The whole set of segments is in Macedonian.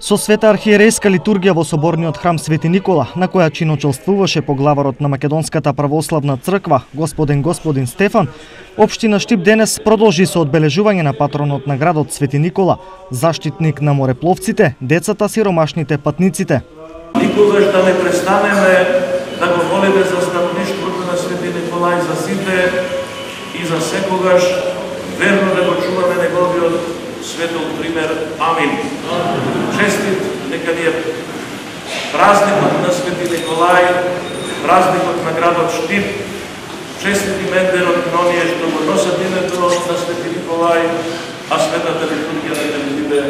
Со света архиерейска литургија во соборниот храм Свети Никола, на која чиночелствуваше поглаварот на Македонската православна црква, господин Стефан, општина Штип денес продолжи со одбележување на патронот на градот Свети Никола, заштитник на морепловците, децата, сиромашните, патниците. Никогаш да не престанеме да го молиме за ставништвото на Свети Николај за сите и за секогаш верно да го чуваме неговиот светол пример. Амин. Честит нека ни е празникот на Свети Николај, празникот на градот Штип, честит имендерот на оние што го носат името на Свети Николај, а светата литургија да ни биде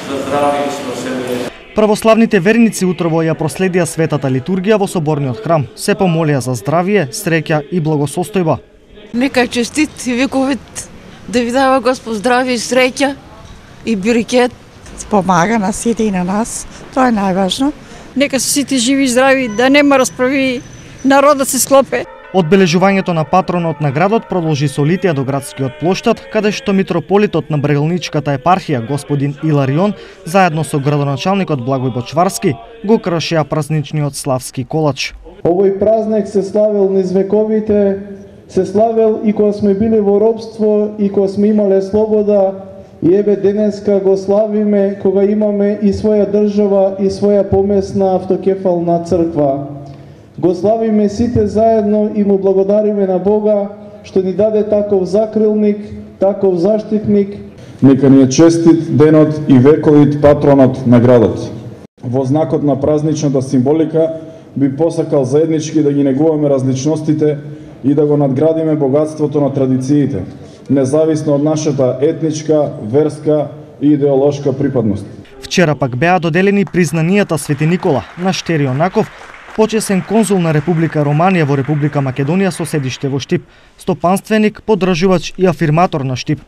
за здраве и спасение. Православните верници утрово ја проследија светата литургија во соборниот храм. Се помолија за здравие, среќа и благосостојба. Нека честит и вековит да ви дава Господ здравие и среќа и берекет. Помага на сите и на нас, тоа е најважно. Нека се сите живи и здрави, да нема расправи, народот се склопе. Одбележувањето на патронот на градот продолжи со литија до градскиот плоштад, каде што митрополитот на Брегелничката епархија господин Иларион, заедно со градоначалникот Благој Бочварски, го кршеа празничниот славски колач. Овој празник се славил низ вековите, се славил и кога сме били во робство и кога сме имале слобода, и еве денеска го славиме кога имаме и своја држава и своја помесна автокефална црква. Го славиме сите заедно и му благодариме на Бога што ни даде таков закрилник, таков заштитник. Нека ни е честит денот и вековит патронот на градот. Во знакот на празничната символика би посакал заеднички да ги негуваме различностите и да го надградиме богатството на традициите, независно од нашата етничка, верска и идеолошка припадност. Вчера пак беа доделени признанијата Свети Никола на Штерио Наков, почесен конзул на Република Романија во Република Македонија со седиште во Штип, стопанственик, поддржувач и афирматор на Штип.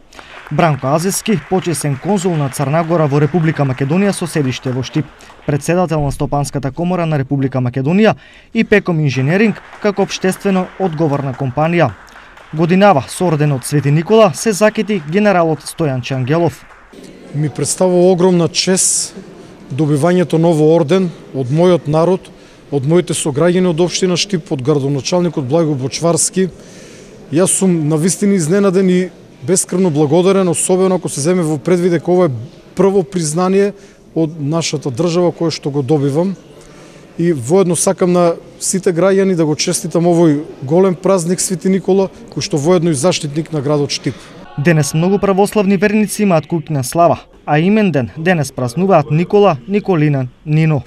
Бранко Азески, почесен конзул на Црнагора во Република Македонија со седиште во Штип, председател на Стопанската комора на Република Македонија и Пеком инженеринг како општествено одговорна компанија. Годинава со орденот Свети Никола се закити генералот Стојан Ангелов. Ми представува огромна чест добивањето ново орден од мојот народ, од моите сограѓани од општина Штип, од градоначалникот Благој Бочварски. Јас сум навистина изненаден и бескрвно благодарен, особено ако се земе во предвид дека ова е прво признание од нашата држава кое што го добивам. И воедно сакам на сите граѓани да го честитам овој голем празник Свети Никола, кој што воедно и заштитник на градот Штип. Денес многу православни верници имаат куќна слава, а имен ден денес празнуваат Никола, Николина, Нино.